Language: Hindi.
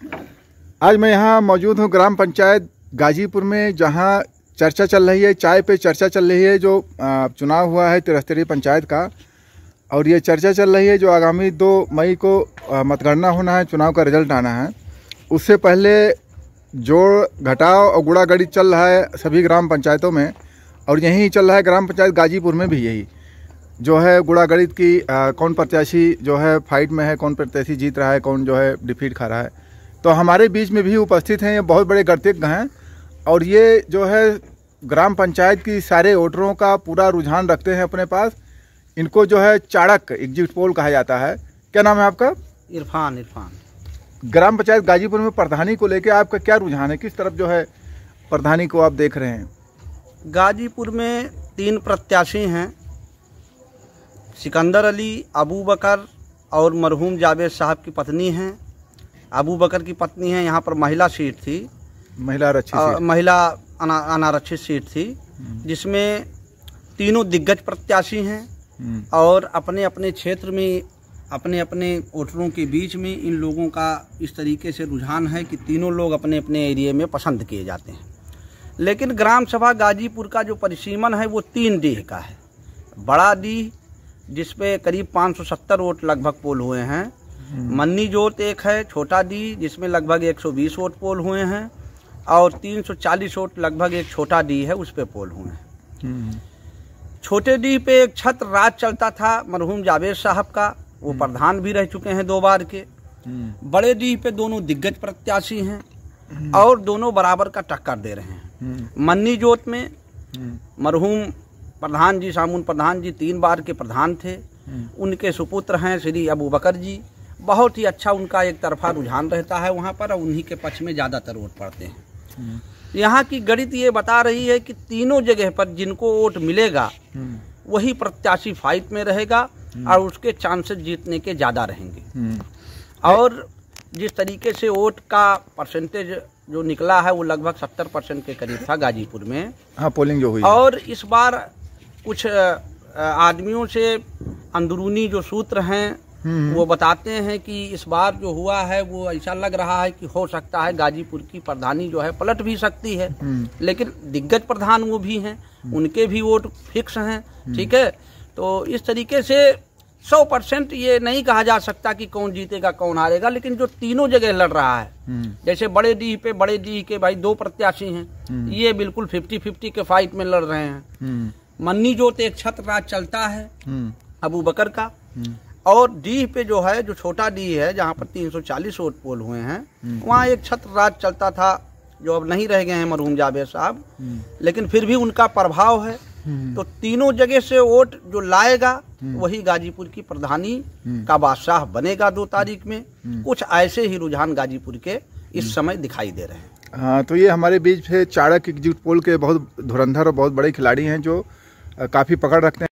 आज मैं यहाँ मौजूद हूँ ग्राम पंचायत गाजीपुर में, जहाँ चर्चा चल रही है, चाय पे चर्चा चल रही है। जो चुनाव हुआ है त्रिस्तरीय पंचायत का, और ये चर्चा चल रही है जो आगामी 2 मई को मतगणना होना है, चुनाव का रिजल्ट आना है। उससे पहले जोड़ घटाव और गुड़ा गणित चल रहा है सभी ग्राम पंचायतों में, और यहीं चल रहा है ग्राम पंचायत गाजीपुर में भी। यही जो है गुड़ा गणित की कौन प्रत्याशी जो है फाइट में है, कौन प्रत्याशी जीत रहा है, कौन जो है डिफीट खा रहा है। तो हमारे बीच में भी उपस्थित हैं ये बहुत बड़े गणितज्ञ हैं, और ये जो है ग्राम पंचायत की सारे वोटरों का पूरा रुझान रखते हैं अपने पास। इनको जो है चाणक्य एग्जिट पोल कहा जाता है। क्या नाम है आपका? इरफान। ग्राम पंचायत गाजीपुर में प्रधानी को लेकर आपका क्या रुझान है? किस तरफ जो है प्रधानी को आप देख रहे हैं? गाजीपुर में 3 प्रत्याशी हैं, सिकंदर अली, अबू बकर और मरहूम जावेद साहब की पत्नी हैं। अबू बकर की पत्नी है। यहाँ पर महिला सीट थी, महिला अनारक्षित सीट थी, जिसमें तीनों दिग्गज प्रत्याशी हैं और अपने अपने क्षेत्र में अपने अपने वोटरों के बीच में इन लोगों का इस तरीके से रुझान है कि तीनों लोग अपने अपने एरिया में पसंद किए जाते हैं। लेकिन ग्राम सभा गाजीपुर का जो परिसीमन है वो 3 डीह का है। बड़ा डीह जिसपे करीब 570 वोट लगभग पोल हुए हैं, मन्नी जोत एक है, छोटा डी जिसमें लगभग 120 वोट पोल हुए हैं, और 340 वोट लगभग एक छोटा डी है उस पे पोल हुए हैं। छोटे डी पे एक छत्र राज चलता था मरहूम जावेद साहब का, वो प्रधान भी रह चुके हैं 2 बार के। बड़े डी पे दोनों दिग्गज प्रत्याशी हैं और दोनों बराबर का टक्कर दे रहे हैं। मन्नी जोत में मरहूम प्रधान जी, सामुन प्रधान जी 3 बार के प्रधान थे, उनके सुपुत्र हैं श्री अबू बकर जी। बहुत ही अच्छा उनका एक तरफा रुझान रहता है वहाँ पर, और उन्हीं के पक्ष में ज़्यादातर वोट पड़ते हैं। यहाँ की गणित ये बता रही है कि तीनों जगह पर जिनको वोट मिलेगा वही प्रत्याशी फाइट में रहेगा और उसके चांसेस जीतने के ज़्यादा रहेंगे। और जिस तरीके से वोट का परसेंटेज जो निकला है वो लगभग 70% के करीब था गाजीपुर में। हाँ, पोलिंग जो हुई। और इस बार कुछ आदमियों से अंदरूनी जो सूत्र हैं वो बताते हैं कि इस बार जो हुआ है वो ऐसा लग रहा है कि हो सकता है गाजीपुर की प्रधानी जो है पलट भी सकती है। लेकिन दिग्गज प्रधान वो भी हैं, उनके भी वोट फिक्स हैं। ठीक है, तो इस तरीके से 100% ये नहीं कहा जा सकता कि कौन जीतेगा कौन हारेगा, लेकिन जो तीनों जगह लड़ रहा है, जैसे बड़े डी पे बड़े डी के भाई 2 प्रत्याशी हैं, ये बिल्कुल 50-50 के फाइट में लड़ रहे हैं। मन्नी जोत एक छत्र राज चलता है अबू बकर का, और डी पे जो है जो छोटा डी है जहाँ पर 340 वोट पोल हुए हैं, वहाँ एक छत्र राज चलता था जो अब नहीं रह गए हैं मरहूम जावेद साहब, लेकिन फिर भी उनका प्रभाव है। तो तीनों जगह से वोट जो लाएगा वही गाजीपुर की प्रधानी का बादशाह बनेगा 2 तारीख में। कुछ ऐसे ही रुझान गाजीपुर के इस समय दिखाई दे रहे हैं। हाँ, तो ये हमारे बीच से चाणक्य एग्जिट पोल के बहुत धुरंधर और बहुत बड़े खिलाड़ी हैं जो काफ़ी पकड़ रखते हैं।